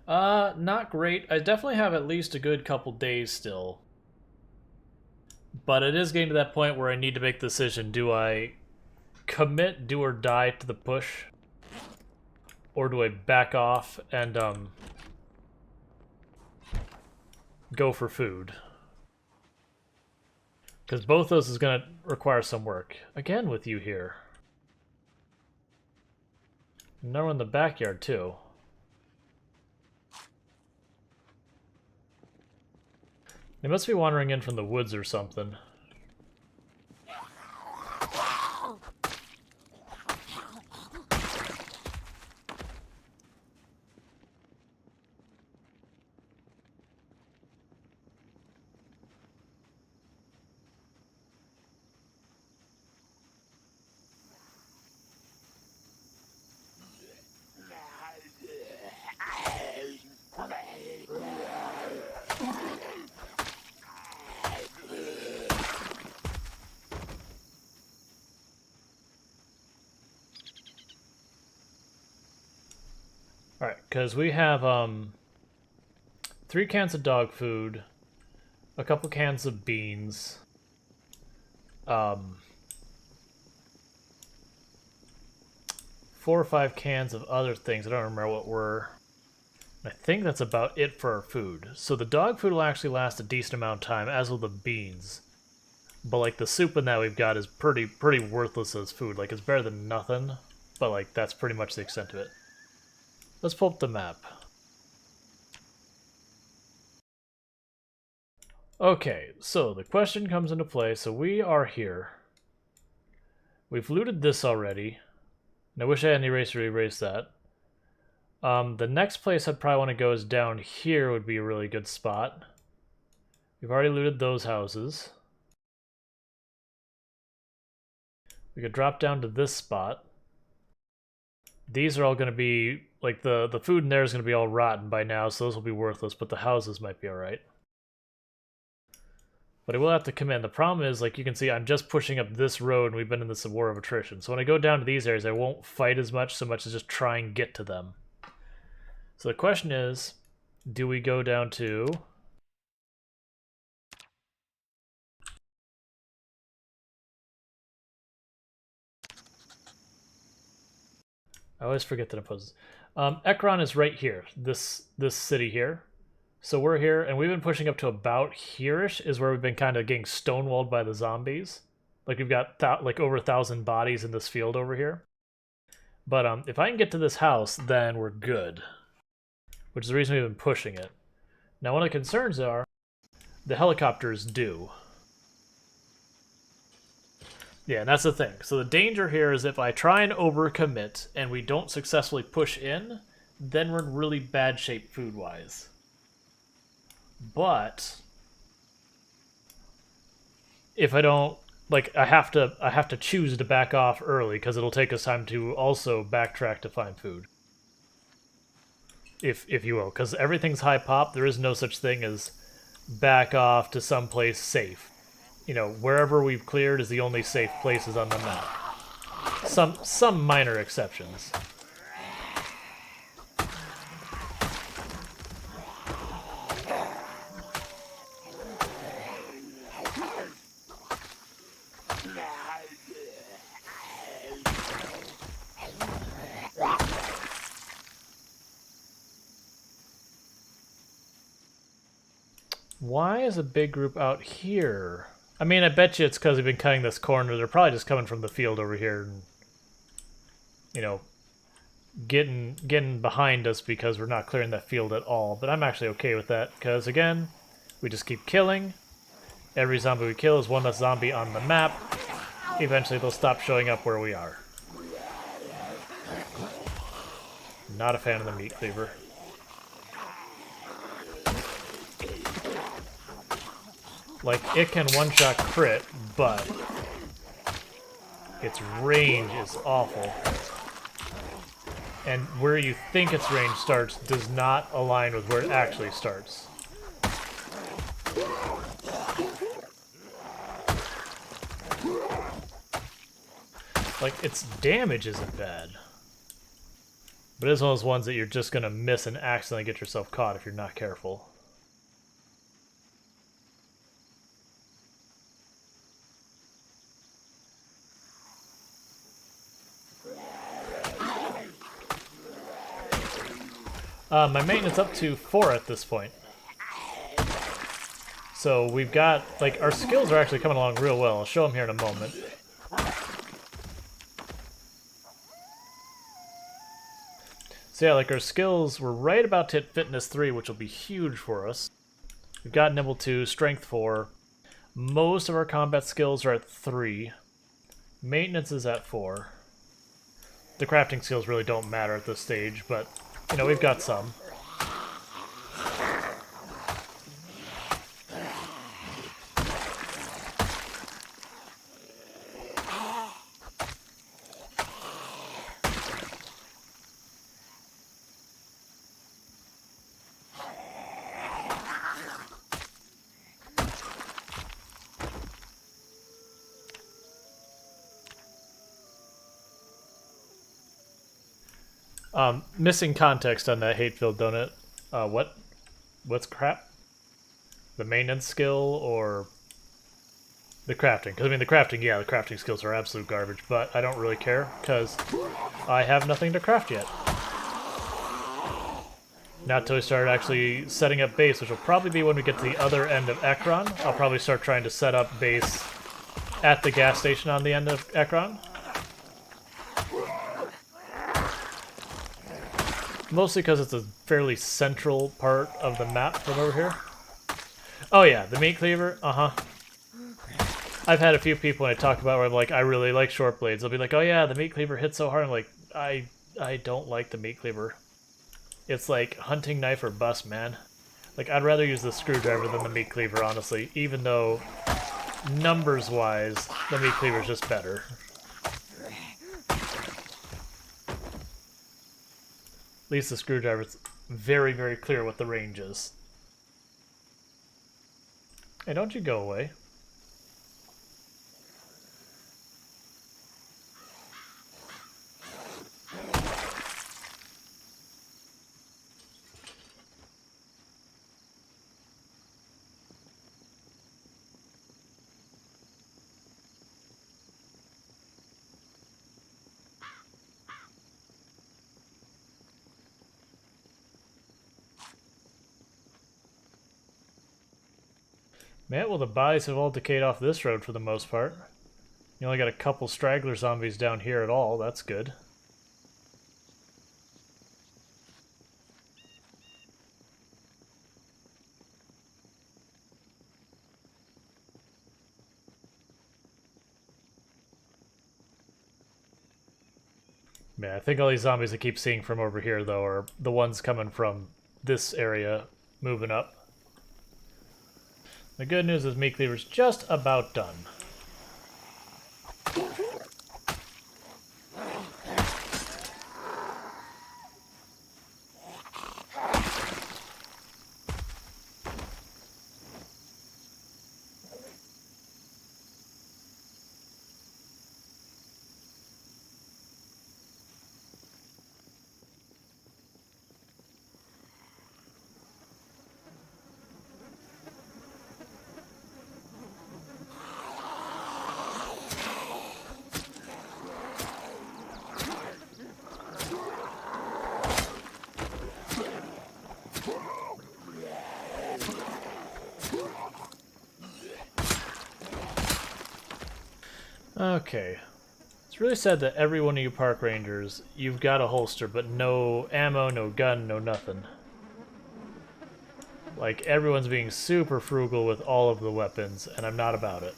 Not great. I definitely have at least a good couple days still. But it is getting to that point where I need to make the decision. Do I commit, do or die to the push? Or do I back off and, go for food? Because both those is going to require some work. Again with you here. Another one in the backyard, too. They must be wandering in from the woods or something. Alright, because we have 3 cans of dog food, a couple cans of beans, 4 or 5 cans of other things. I don't remember what were. I think that's about it for our food. So the dog food will actually last a decent amount of time, as will the beans. But like the soup in that we've got is pretty worthless as food. Like it's better than nothing, but like that's pretty much the extent of it. Let's pull up the map. Okay, so the question comes into play. So we are here. We've looted this already. And I wish I had an eraser to erase that. The next place I'd probably want to go is down here would be a really good spot. We've already looted those houses. We could drop down to this spot. These are all going to be, like, the food in there is going to be all rotten by now, so those will be worthless, but the houses might be alright. But I will have to come in. The problem is, like, you can see I'm just pushing up this road, and we've been in this war of attrition. So when I go down to these areas, I won't fight as much, so much as just try and get to them. So the question is, do we go down to... I always forget that it poses. Ekron is right here, this city here. So we're here, and we've been pushing up to about here-ish, is where we've been kind of getting stonewalled by the zombies. Like, we've got like over 1,000 bodies in this field over here. But if I can get to this house, then we're good. Which is the reason we've been pushing it. Now, one of the concerns are, the helicopters do. Yeah, and that's the thing. So the danger here is if I try and overcommit and we don't successfully push in, then we're in really bad shape food-wise. But if I don't, like, I have to choose to back off early because it'll take us time to also backtrack to find food. If you will, because everything's high pop, there is no such thing as back off to someplace safe. You know, wherever we've cleared is the only safe places on the map. Some minor exceptions. Why is a big group out here? I mean, I bet you it's because we've been cutting this corner. They're probably just coming from the field over here and, you know, getting behind us because we're not clearing that field at all. But I'm actually okay with that because, again, we just keep killing. Every zombie we kill is one less zombie on the map. Eventually they'll stop showing up where we are. Not a fan of the meat cleaver. Like, it can one-shot crit, but its range is awful. And where you think its range starts does not align with where it actually starts. Like, its damage isn't bad. But it's one of those ones that you're just going to miss and accidentally get yourself caught if you're not careful. My maintenance up to 4 at this point. So we've got, like, our skills are actually coming along real well. I'll show them here in a moment. So yeah, like our skills, we're right about to hit fitness 3, which will be huge for us. We've got nimble 2, strength 4. Most of our combat skills are at 3. Maintenance is at 4. The crafting skills really don't matter at this stage, but, you know, we've got some. Missing context on that hate-filled donut. What's crap? The maintenance skill or the crafting? Because I mean, the crafting, yeah, the crafting skills are absolute garbage, but I don't really care because I have nothing to craft yet. Not till we start actually setting up base, which will probably be when we get to the other end of Ekron. I'll probably start trying to set up base at the gas station on the end of Ekron. Mostly because it's a fairly central part of the map from over here. Oh yeah, the meat cleaver, I've had a few people when I talk about where I'm like, I really like short blades. They'll be like, oh yeah, the meat cleaver hits so hard. I'm like, I don't like the meat cleaver. It's like hunting knife or bust, man. Like, I'd rather use the screwdriver than the meat cleaver, honestly, even though numbers-wise, the meat cleaver is just better. At least the screwdriver's very, very clear what the range is. Hey, don't you go away. Man, well, the bodies have all decayed off this road for the most part. You only got a couple straggler zombies down here at all. That's good. Man, I think all these zombies I keep seeing from over here, though, are the ones coming from this area moving up. The good news is meat cleaver's just about done. Okay. It's really sad that every one of you park rangers, you've got a holster, but no ammo, no gun, no nothing. Like, everyone's being super frugal with all of the weapons, and I'm not about it.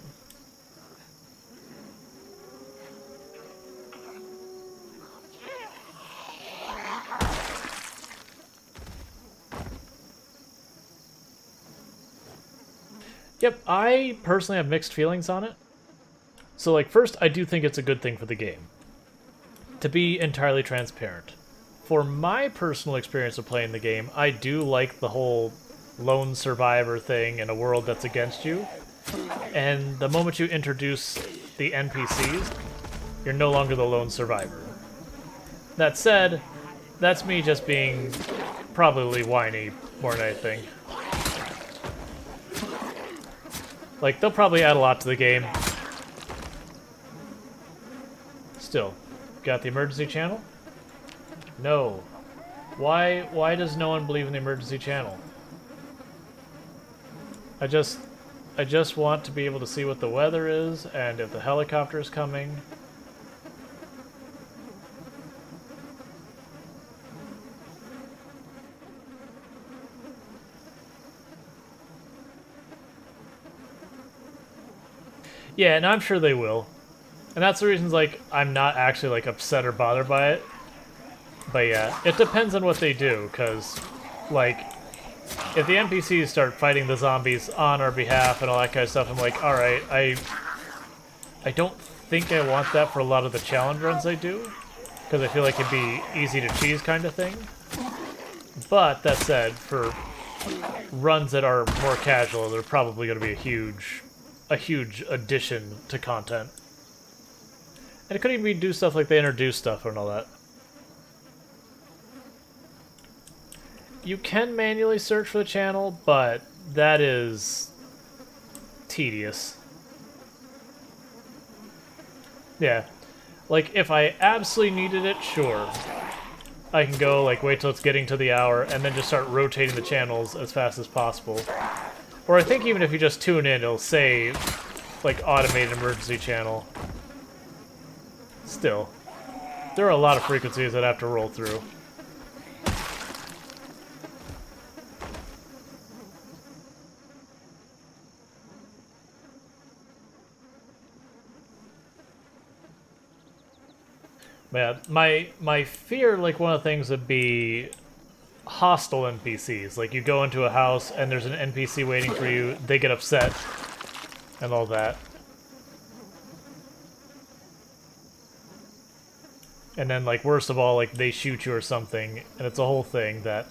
Yep, I personally have mixed feelings on it. So, like, first, I do think it's a good thing for the game. To be entirely transparent. For my personal experience of playing the game, I do like the whole lone survivor thing in a world that's against you. And the moment you introduce the NPCs, you're no longer the lone survivor. That said, That's me just being probably whiny more than anything. Like, they'll probably add a lot to the game. Still, got the emergency channel? No. Why does no one believe in the emergency channel? I just want to be able to see what the weather is and if the helicopter is coming. Yeah, and I'm sure they will. And that's the reasons, like, I'm not actually, like, upset or bothered by it. But yeah, it depends on what they do, because, like, if the NPCs start fighting the zombies on our behalf and all that kind of stuff, I'm like, alright, I don't think I want that for a lot of the challenge runs I do, because I feel like it'd be easy to cheese kind of thing. But, that said, for runs that are more casual, they're probably going to be a huge addition to content. And it could even be do stuff like they introduce stuff and all that. You can manually search for the channel, but that is tedious. Yeah. Like, if I absolutely needed it, sure. I can go, like, wait till it's getting to the hour, and then just start rotating the channels as fast as possible. Or I think even if you just tune in, it'll say, like, automated emergency channel. Still, there are a lot of frequencies I'd have to roll through. Yeah, my fear, like, one of the things would be hostile NPCs. Like, you go into a house and there's an NPC waiting for you, they get upset, and all that. And then, like, worst of all, like, they shoot you or something, and it's a whole thing that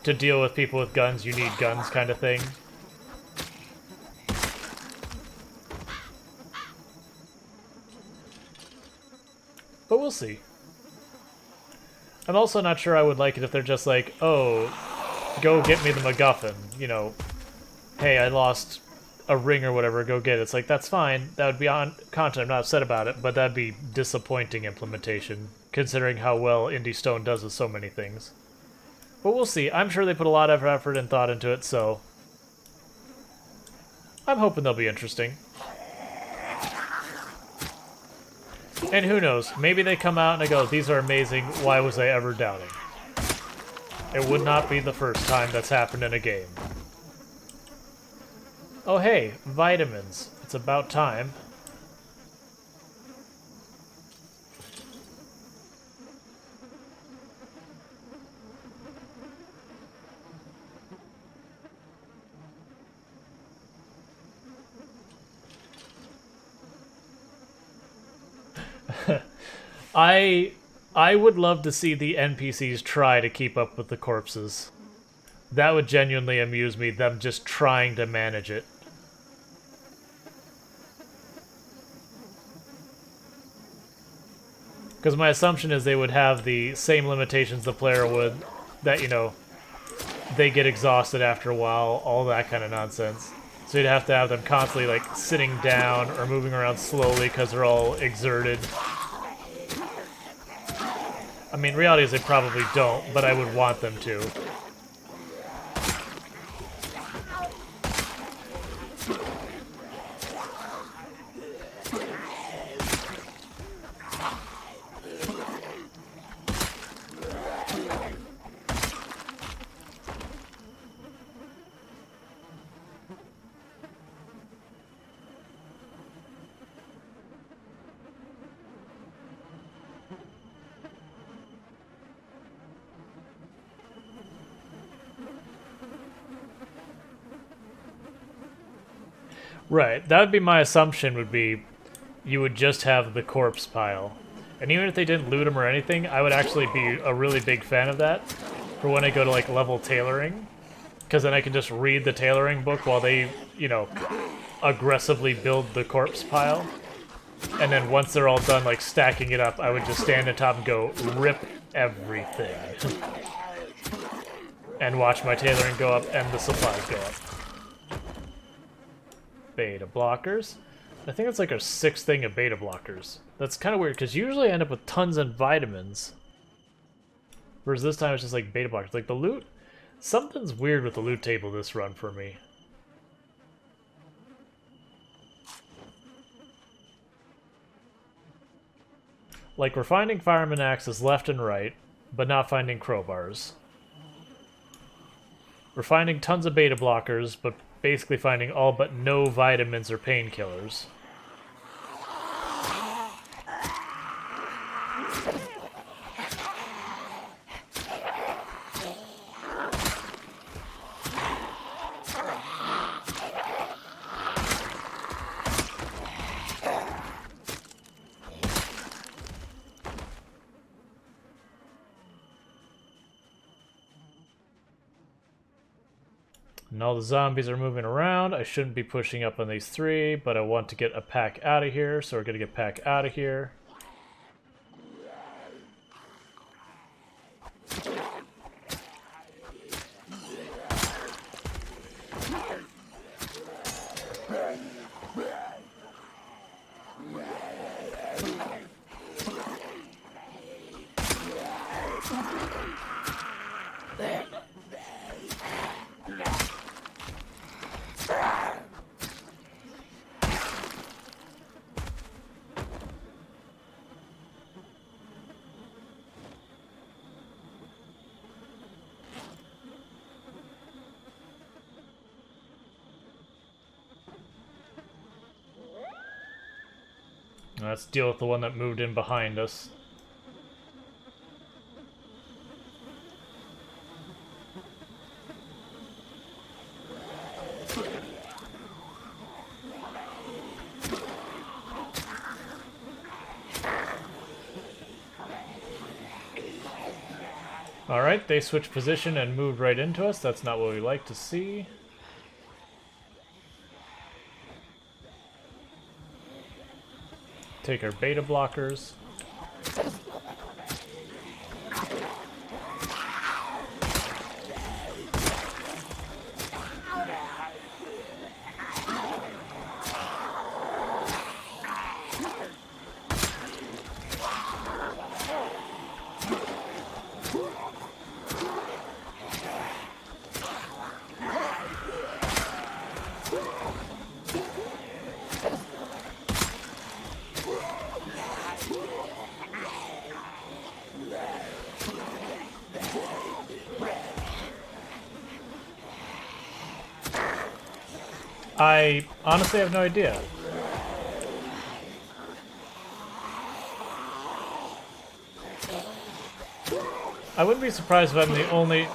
to deal with people with guns, you need guns kind of thing. But we'll see. I'm also not sure I would like it if they're just like, oh, go get me the MacGuffin. You know, hey, I lost a ring or whatever, go get it. It's like, that's fine. That would be on content. I'm not upset about it, but that'd be disappointing implementation, considering how well Indie Stone does with so many things. But we'll see. I'm sure they put a lot of effort and thought into it, so I'm hoping they'll be interesting. And who knows, maybe they come out and they go, these are amazing, why was I ever doubting? It would not be the first time that's happened in a game. Oh hey, vitamins. It's about time. I would love to see the NPCs try to keep up with the corpses. That would genuinely amuse me, them just trying to manage it. Because my assumption is they would have the same limitations the player would, that, you know, they get exhausted after a while, all that kind of nonsense. So you'd have to have them constantly, like, sitting down or moving around slowly because they're all exerted. I mean, reality is they probably don't, but I would want them to. Right, that would be my assumption, would be you would just have the corpse pile. And even if they didn't loot them or anything, I would actually be a really big fan of that for when I go to, like, level tailoring. Because then I can just read the tailoring book while they, you know, aggressively build the corpse pile. And then once they're all done, like, stacking it up, I would just stand on top and go, rip everything. And watch my tailoring go up and the supplies go up. Beta blockers. I think that's like our 6th thing of beta blockers. That's kind of weird, because usually I end up with tons of vitamins. Whereas this time it's just like beta blockers. Like the loot, something's weird with the loot table this run for me. Like we're finding fireman axes left and right, but not finding crowbars. We're finding tons of beta blockers, but basically finding all but no vitamins or painkillers. And all the zombies are moving around. I shouldn't be pushing up on these 3, but I want to get a pack out of here, so we're going to get pack out of here. Let's deal with the one that moved in behind us. Alright, they switched position and moved right into us. That's not what we like to see. Take our beta blockers. I honestly have no idea. I wouldn't be surprised if I'm the only,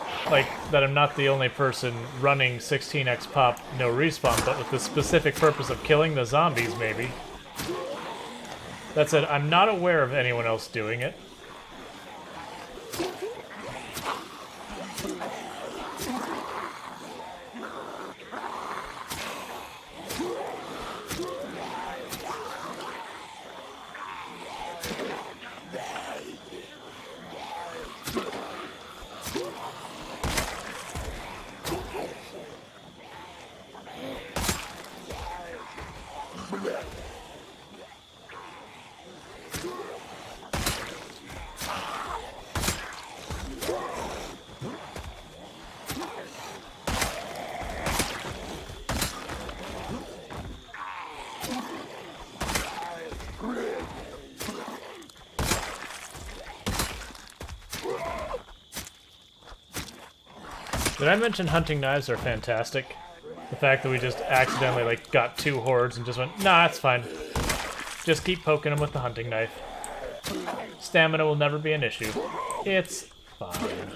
that I'm not the only person running 16x pop no respawn, but with the specific purpose of killing the zombies, maybe. That said, I'm not aware of anyone else doing it. Did I mention hunting knives are fantastic? The fact that we just accidentally got 2 hordes and just went, nah, it's fine. Just keep poking them with the hunting knife. Stamina will never be an issue. It's fine.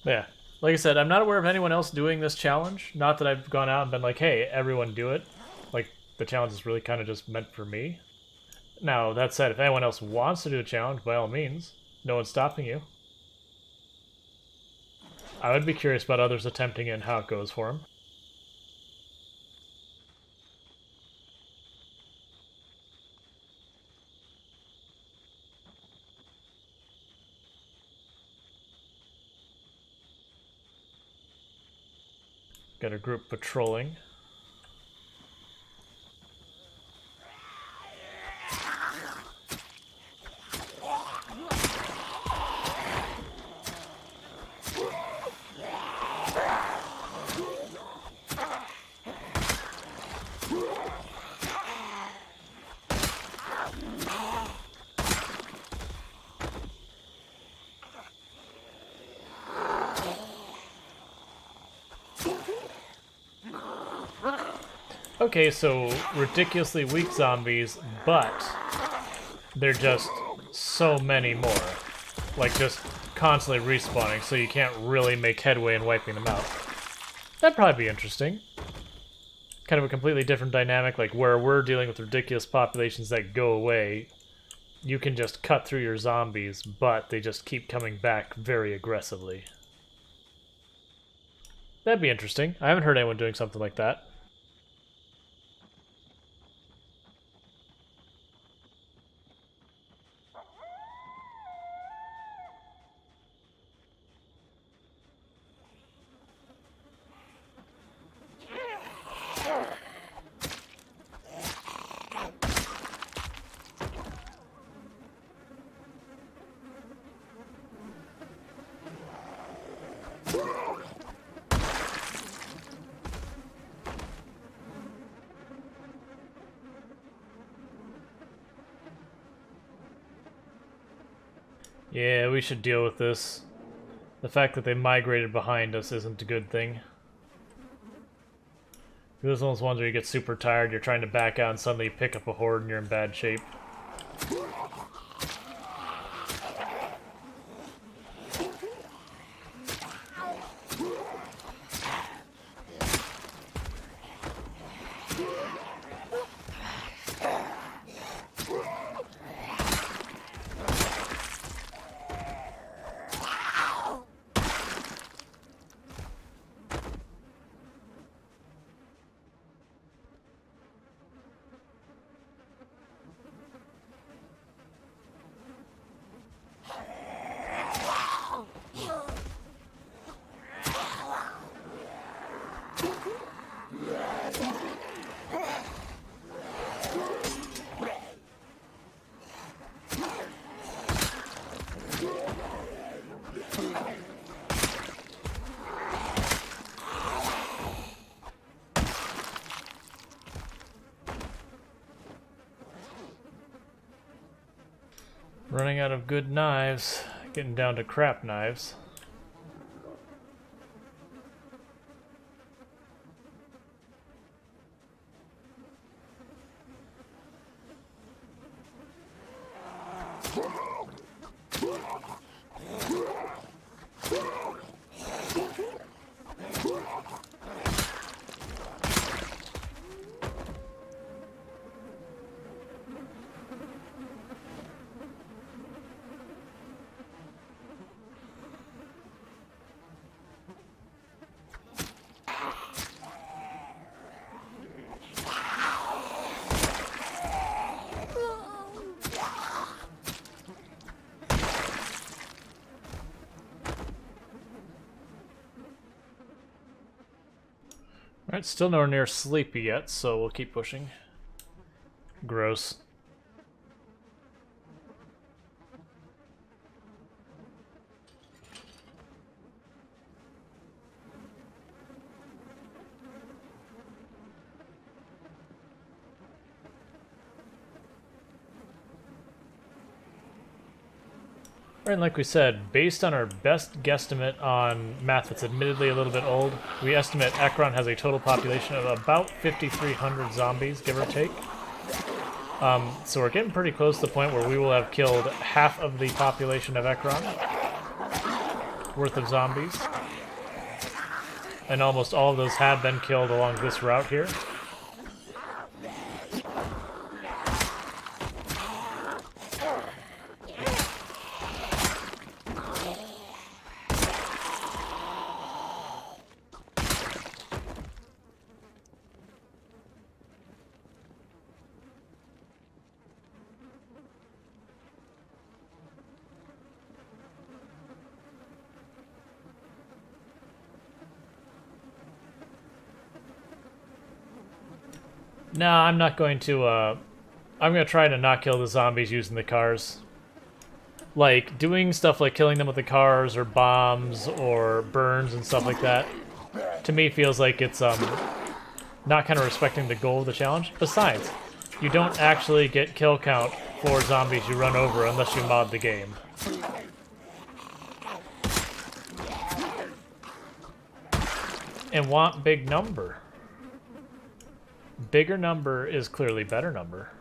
Yeah. Like I said, I'm not aware of anyone else doing this challenge. Not that I've gone out and been like, hey, everyone do it. Like, the challenge is really kind of just meant for me. Now, that said, if anyone else wants to do a challenge, by all means, no one's stopping you. I would be curious about others attempting it and how it goes for them. Got a group patrolling. Okay, so ridiculously weak zombies, but they're just so many more. Like, just constantly respawning, so you can't really make headway in wiping them out. That'd probably be interesting. Kind of a completely different dynamic, like where we're dealing with ridiculous populations that go away. You can just cut through your zombies, but they just keep coming back very aggressively. That'd be interesting. I haven't heard anyone doing something like that. Yeah, we should deal with this. The fact that they migrated behind us isn't a good thing. Those are those ones where you get super tired, you're trying to back out, and suddenly you pick up a horde and you're in bad shape. Running out of good knives, getting down to crap knives. Alright, still nowhere near sleepy yet, so we'll keep pushing. Gross. And like we said, based on our best guesstimate on math that's admittedly a little bit old, we estimate Ekron has a total population of about 5,300 zombies, give or take. So we're getting pretty close to the point where we will have killed half of the population of Ekron worth of zombies. And almost all of those have been killed along this route here. No, I'm not going to, I'm going to try to not kill the zombies using the cars. Like, doing stuff like killing them with the cars, or bombs, or burns and stuff like that, to me feels like it's, not kind of respecting the goal of the challenge. Besides, you don't actually get kill count for zombies you run over unless you mod the game. And want big number. Bigger number is clearly better number.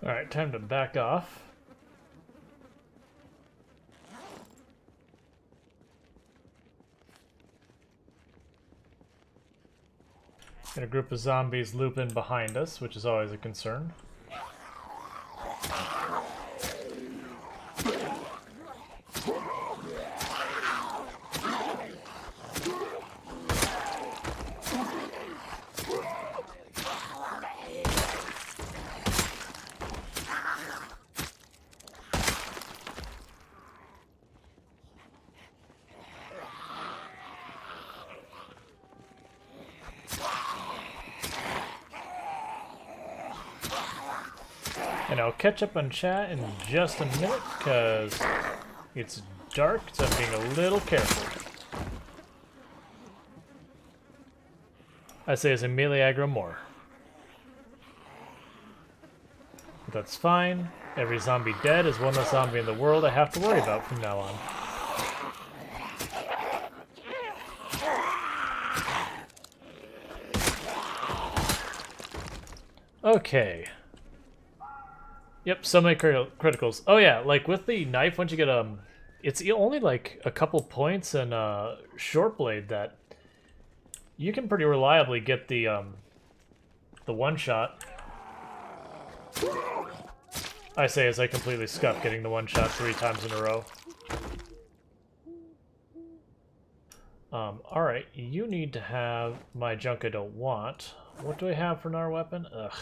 Alright, time to back off. Got a group of zombies looping behind us, which is always a concern. And I'll catch up on chat in just a minute, because it's dark, so I'm being a little careful. I say as a melee aggro more. But that's fine. Every zombie dead is one less zombie in the world I have to worry about from now on. Okay. Yep, so many criticals. Oh yeah, like with the knife, once you get it's only like a couple points and short blade that you can pretty reliably get the one shot. I say as I completely scuff getting the one shot 3 times in a row. Alright, you need to have my junk I don't want. What do I have for another weapon? Ugh.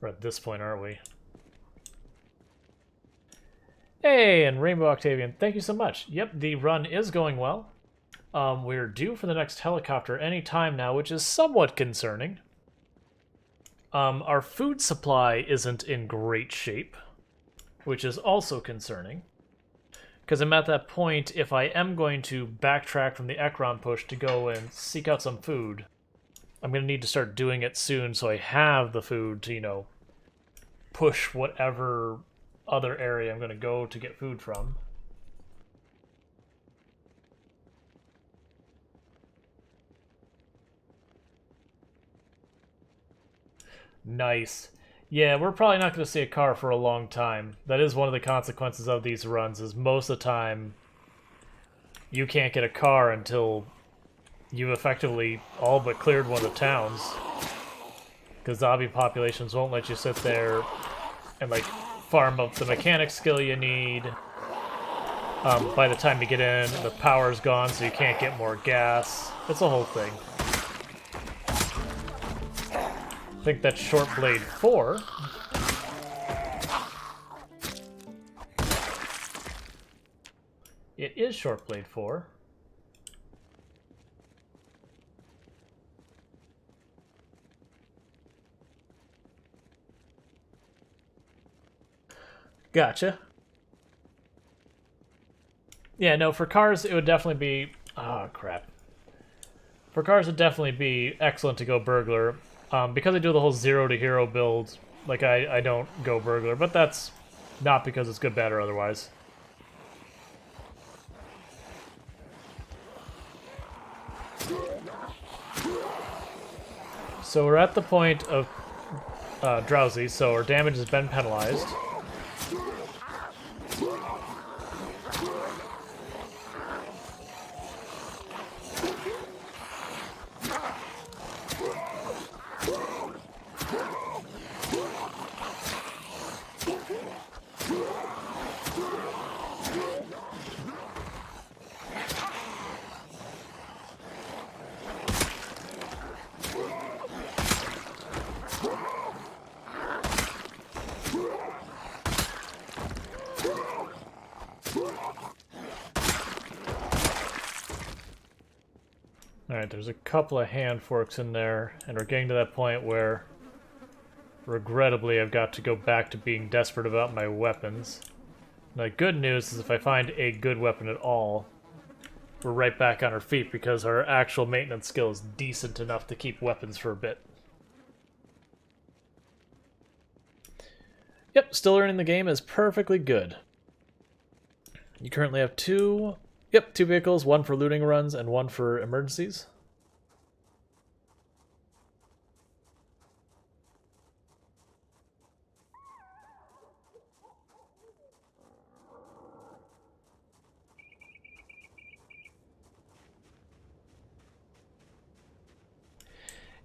We're at this point, aren't we? Hey, and Rainbow Octavian, thank you so much. Yep, the run is going well. We're due for the next helicopter any time now, which is somewhat concerning. Our food supply isn't in great shape, which is also concerning. Because I'm at that point, if I am going to backtrack from the Ekron push to go and seek out some food, I'm going to need to start doing it soon so I have the food to, you know, push whatever other area I'm going to go to get food from. Nice. Yeah, we're probably not going to see a car for a long time. That is one of the consequences of these runs, is most of the time you can't get a car until you've effectively all but cleared one of the towns. Because zombie populations won't let you sit there and, like, farm up the mechanic skill you need. By the time you get in, the power's gone, so you can't get more gas. It's a whole thing. I think that's Short Blade 4. It is Short Blade 4. Gotcha. Yeah, no, for cars, it would definitely be... Oh, crap. For cars, it'd definitely be excellent to go burglar. Because I do the whole 0 to hero build, like, I don't go burglar, but that's not because it's good, bad, or otherwise. So we're at the point of drowsy, so our damage has been penalized. Alright, there's a couple of hand forks in there, and we're getting to that point where, regrettably, I've got to go back to being desperate about my weapons. The good news is if I find a good weapon at all, we're right back on our feet because our actual maintenance skill is decent enough to keep weapons for a bit. Yep, still learning the game is perfectly good. You currently have two vehicles, one for looting runs and one for emergencies.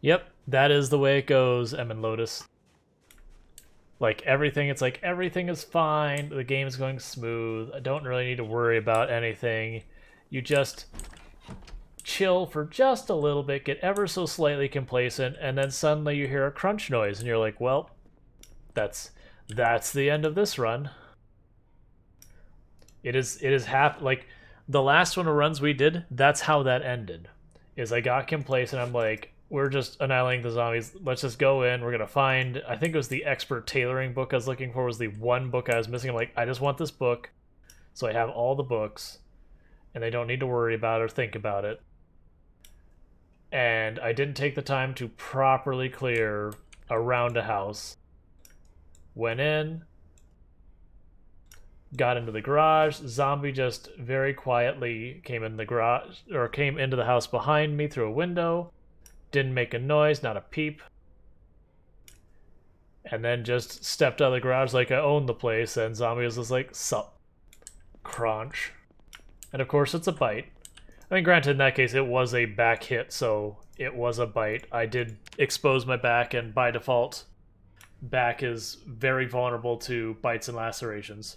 Yep, that is the way it goes, Em Lotus. Like, everything is fine, the game is going smooth, I don't really need to worry about anything. You just chill for just a little bit, get ever so slightly complacent, and then suddenly you hear a crunch noise, and you're like, well, that's the end of this run. It is like, the last one of runs we did, that's how that ended. Is I got complacent, I'm like, we're just annihilating the zombies. Let's just go in. We're going to find... I think it was the expert tailoring book I was looking for was the one book I was missing. I'm like, I just want this book. So I have all the books. And they don't need to worry about it or think about it. And I didn't take the time to properly clear around a house. Went in. Got into the garage. Zombie just very quietly came in the garage... Or came into the house behind me through a window. Didn't make a noise, not a peep. And then just stepped out of the garage like I owned the place, and zombie was just like, sup. Crunch. And of course it's a bite. I mean, granted, in that case, it was a back hit, so it was a bite. I did expose my back, and by default, back is very vulnerable to bites and lacerations.